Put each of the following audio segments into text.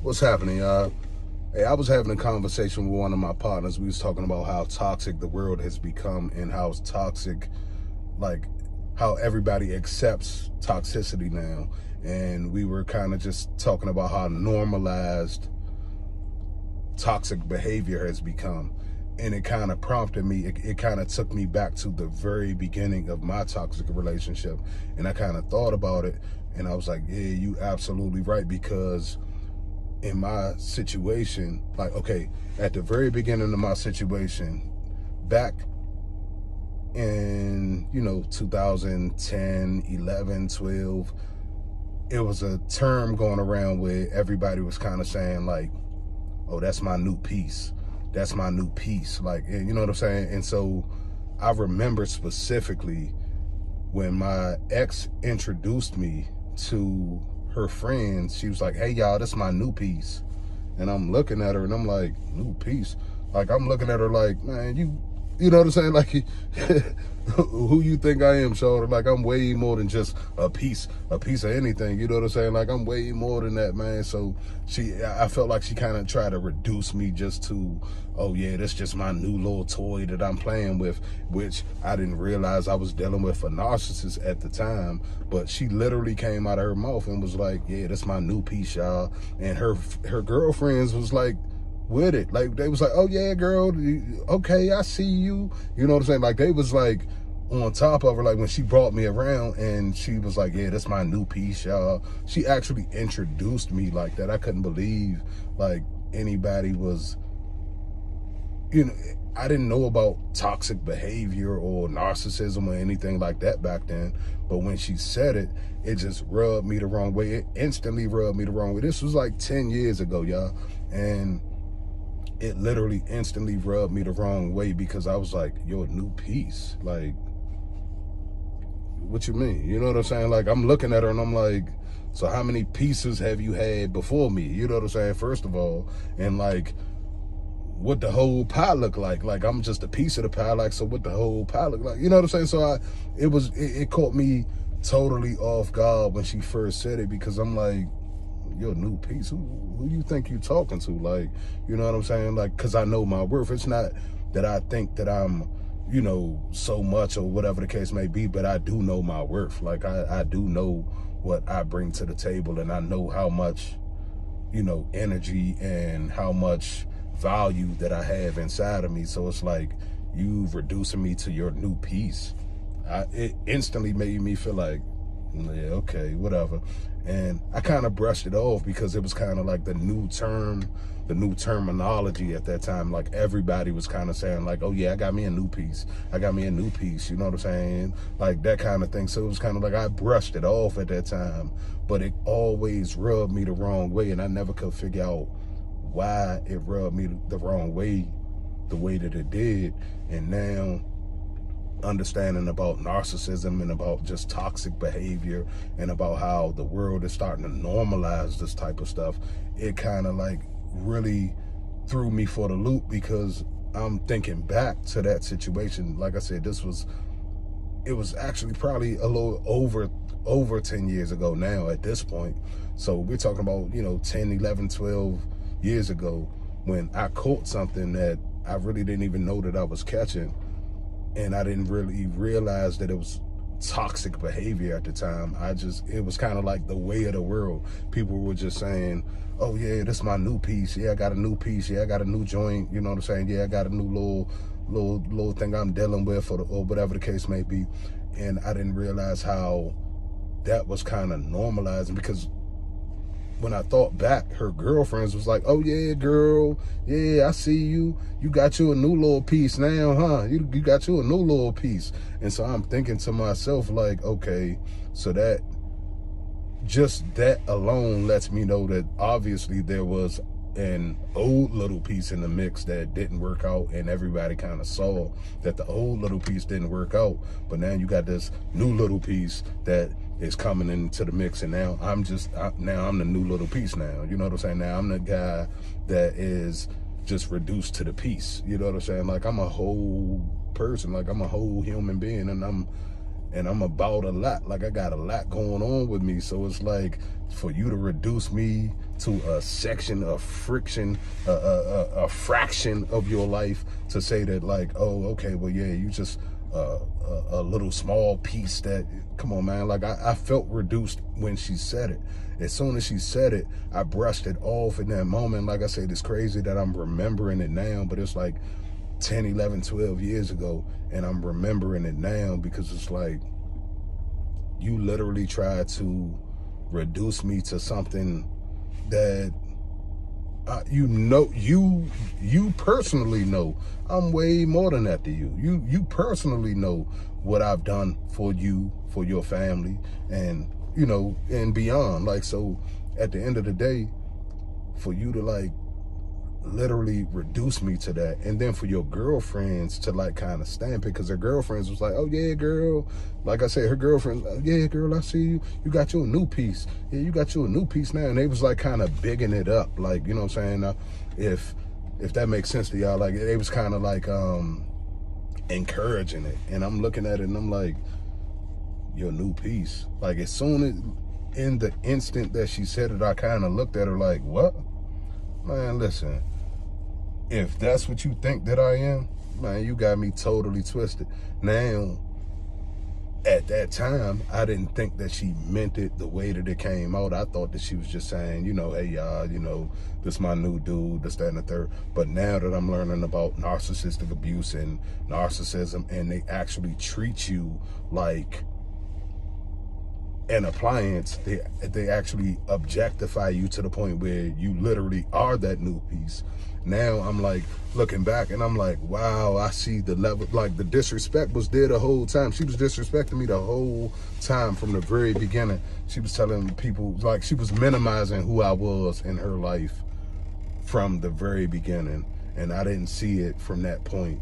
What's happening, y'all? Hey, I was having a conversation with one of my partners. We was talking about how toxic the world has become and how it's toxic, like how everybody accepts toxicity now. And we were kind of just talking about how normalized toxic behavior has become. And it kind of prompted me, it kind of took me back to the very beginning of my toxic relationship. And I kind of thought about it and I was like, yeah, you absolutely right, because in my situation, like, okay, at the very beginning of my situation, back in, 2010, 11, 12, it was a term going around where everybody was kind of saying like, oh, that's my new piece. That's my new piece. Like, you know what I'm saying? And so I remember specifically when my ex introduced me to her friends, she was like, hey, y'all, that's my new piece. And I'm looking at her and I'm like, new piece? Like, I'm looking at her like, man, you know what I'm saying? Like, who you think I am, Shorty? Like, I'm way more than just a piece of anything. You know what I'm saying? Like, I'm way more than that, man. So I felt like she kind of tried to reduce me just to, oh yeah, that's just my new little toy that I'm playing with, which I didn't realize I was dealing with a narcissist at the time. But she literally came out of her mouth and was like, yeah, that's my new piece, y'all. And her girlfriends was like, with it. Like, they was like, oh yeah, girl, okay, I see you. You know what I'm saying? Like, they was like on top of her, like when she brought me around and she was like, yeah, that's my new piece, y'all. She actually introduced me like that. I couldn't believe like anybody was, I didn't know about toxic behavior or narcissism or anything like that back then. But when she said it, it just rubbed me the wrong way. It instantly rubbed me the wrong way. This was like 10 years ago, y'all. And it literally instantly rubbed me the wrong way because I was like, yo, a new piece. Like, what you mean? You know what I'm saying? Like, I'm looking at her and I'm like, so how many pieces have you had before me? You know what I'm saying? First of all, and like, what the whole pie look like? Like, I'm just a piece of the pie. Like, so what the whole pie look like? You know what I'm saying? So it caught me totally off guard when she first said it, because I'm like, you're a new piece. Who you think you talking to? Like, you know what I'm saying? Like, because I know my worth. It's not that I think that I'm, so much or whatever the case may be, but I do know my worth. Like, I do know what I bring to the table, and I know how much, energy and how much value that I have inside of me. So it's like, you reducing me to your new piece. It instantly made me feel like, yeah, okay, whatever. And I kind of brushed it off because it was kind of like the new terminology at that time. Like, everybody was kind of saying like, oh yeah, I got me a new piece. I got me a new piece. You know what I'm saying? Like, that kind of thing. So it was kind of like I brushed it off at that time, but it always rubbed me the wrong way. And I never could figure out why it rubbed me the wrong way, the way that it did. And now, understanding about narcissism and about just toxic behavior and about how the world is starting to normalize this type of stuff, it kind of like really threw me for the loop, because I'm thinking back to that situation. Like I said, it was actually probably a little over 10 years ago now at this point. So we're talking about, 10, 11, 12 years ago, when I caught something that I really didn't even know that I was catching. And I didn't really realize that it was toxic behavior at the time. It was kind of like the way of the world. People were just saying, oh yeah, this is my new piece. Yeah, I got a new piece. Yeah, I got a new joint. You know what I'm saying? Yeah, I got a new little thing I'm dealing with, or whatever the case may be. And I didn't realize how that was kind of normalizing, because when I thought back, her girlfriends was like, oh yeah, girl, yeah, I see you. You got you a new little piece now, huh? You got you a new little piece. And so I'm thinking to myself like, okay, so that alone lets me know that obviously there was an old little piece in the mix that didn't work out, and everybody kind of saw that the old little piece didn't work out. But now you got this new little piece that is coming into the mix, and now I'm the new little piece now. You know what I'm saying? Now I'm the guy that is just reduced to the piece. You know what I'm saying? Like, I'm a whole person. Like, I'm a whole human being, and I'm and I'm about a lot. Like, I got a lot going on with me. So it's like, for you to reduce me to a section of friction, a fraction of your life, to say that, like, oh, okay, well, yeah, you just a little small piece that, come on, man. Like, I felt reduced when she said it. As soon as she said it, I brushed it off in that moment. Like I said, it's crazy that I'm remembering it now, but it's like 10, 11, 12 years ago, and I'm remembering it now because it's like, you literally tried to reduce me to something that you personally know I'm way more than that to you. You personally know what I've done for you, for your family, and and beyond. Like, so at the end of the day, for you to like literally reduce me to that, and then for your girlfriends to like kind of stamp it, because their girlfriends was like, oh yeah, girl, like I said, her girlfriend, yeah, girl, I see you got you a new piece, yeah, you got you a new piece now. And they was like kind of bigging it up, like, you know what I'm saying, if that makes sense to y'all. Like, they was kind of like encouraging it, and I'm looking at it and I'm like, your new piece. Like, as soon as, in the instant that she said it, I kind of looked at her like, what? Man, listen, if that's what you think that I am, man, you got me totally twisted. Now, at that time, I didn't think that she meant it the way that it came out. I thought that she was just saying, hey, y'all, this my new dude, this, that, and the third. But now that I'm learning about narcissistic abuse and narcissism, and they actually treat you like an appliance, they actually objectify you to the point where you literally are that new piece. Now I'm like looking back and I'm like, wow, I see the level. Like, the disrespect was there the whole time. She was disrespecting me the whole time from the very beginning. She was telling people, like, she was minimizing who I was in her life from the very beginning, and I didn't see it from that point.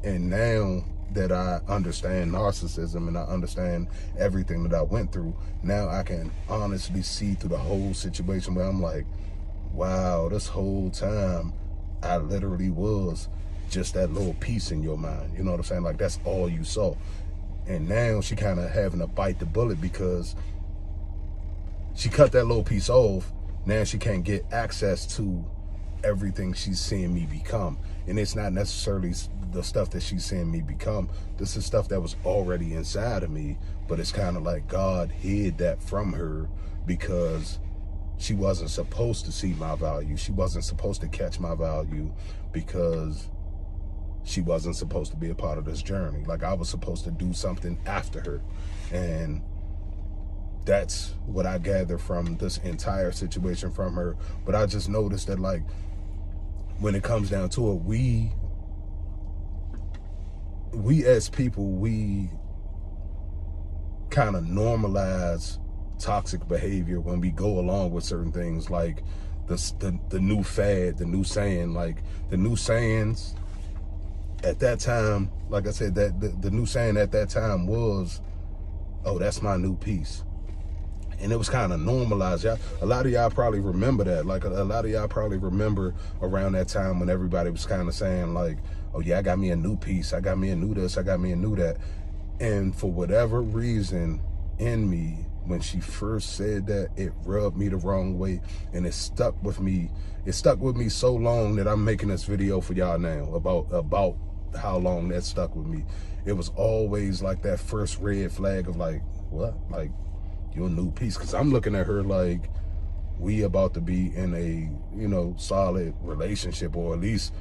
And now that I understand narcissism and I understand everything that I went through, now I can honestly see through the whole situation, where I'm like, wow, this whole time I literally was just that little piece in your mind. You know what I'm saying? Like, that's all you saw. And now she kind of having to bite the bullet because she cut that little piece off. Now she can't get access to everything she's seeing me become. And it's not necessarily the stuff that she's seeing me become. This is stuff that was already inside of me, but it's kind of like God hid that from her because she wasn't supposed to see my value. She wasn't supposed to catch my value because she wasn't supposed to be a part of this journey. Like, I was supposed to do something after her. And that's what I gather from this entire situation from her. But I just noticed that, like, when it comes down to it, we as people, we kind of normalize toxic behavior when we go along with certain things, like the new fad, the new saying. Like, the new sayings at that time, like I said, that the new saying at that time was, oh, that's my new piece. And it was kind of normalized. Y'all, a lot of y'all probably remember that. Like, a lot of y'all probably remember around that time when everybody was kind of saying, like, oh yeah, I got me a new piece, I got me a new this, I got me a new that. And for whatever reason in me, when she first said that, it rubbed me the wrong way, and it stuck with me. It stuck with me so long that I'm making this video for y'all now about how long that stuck with me. It was always like that first red flag of like, what? Like, you're a new piece. Because I'm looking at her like, we about to be in a, solid relationship, or at least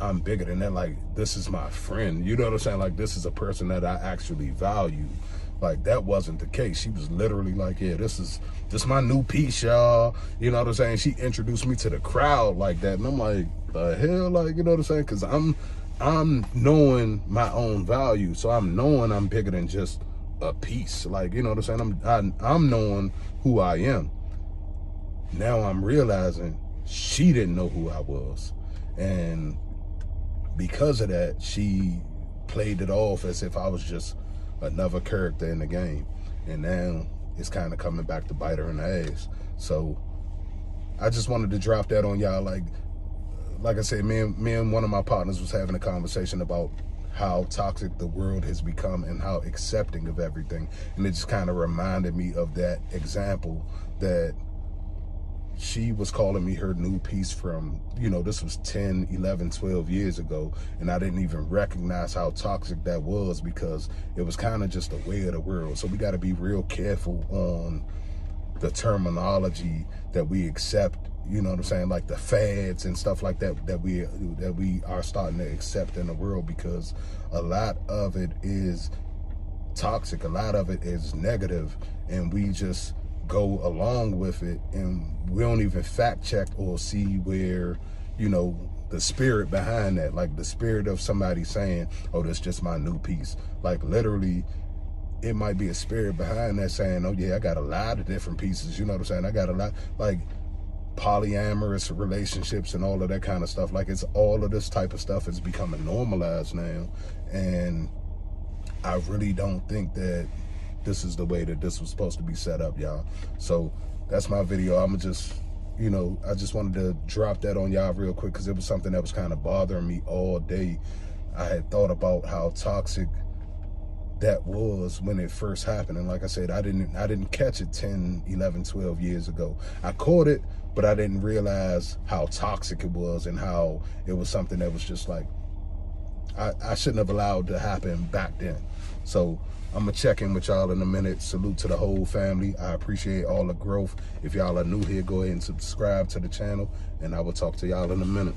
I'm bigger than that. Like, this is my friend. You know what I'm saying? Like, this is a person that I actually value. Like, that wasn't the case. She was literally like, yeah, this my new piece, y'all. You know what I'm saying? She introduced me to the crowd like that. And I'm like, the hell? Like, you know what I'm saying? Because I'm knowing my own value. So I'm knowing I'm bigger than just a piece. Like, you know what I'm saying? I'm knowing who I am. Now I'm realizing she didn't know who I was. And because of that, she played it off as if I was just another character in the game. And now it's kind of coming back to bite her in the ass. So I just wanted to drop that on y'all. Like I said, me and one of my partners was having a conversation about how toxic the world has become and how accepting of everything. And it just kind of reminded me of that example that she was calling me her new piece from, you know, this was 10, 11, 12 years ago. And I didn't even recognize how toxic that was because it was kind of just a way of the world. So we got to be real careful on the terminology that we accept, you know what I'm saying, like the fads and stuff like that that we are starting to accept in the world, because a lot of it is toxic, a lot of it is negative, and we just go along with it, and we don't even fact check or see where, you know, the spirit behind that, like the spirit of somebody saying, oh, that's just my new piece. Like literally, it might be a spirit behind that saying, oh yeah, I got a lot of different pieces, you know what I'm saying? I got a lot, like polyamorous relationships and all of that kind of stuff. Like it's all of this type of stuff is becoming normalized now. And I really don't think that this is the way that this was supposed to be set up, y'all. So that's my video. I'm just, you know, I just wanted to drop that on y'all real quick because it was something that was kind of bothering me all day. I had thought about how toxic that was when it first happened. And like I said, I didn't catch it 10, 11, 12 years ago. I caught it, but I didn't realize how toxic it was and how it was something that was just like, I shouldn't have allowed to happen back then. So I'm gonna check in with y'all in a minute. Salute to the whole family. I appreciate all the growth. If y'all are new here, go ahead and subscribe to the channel, and I will talk to y'all in a minute.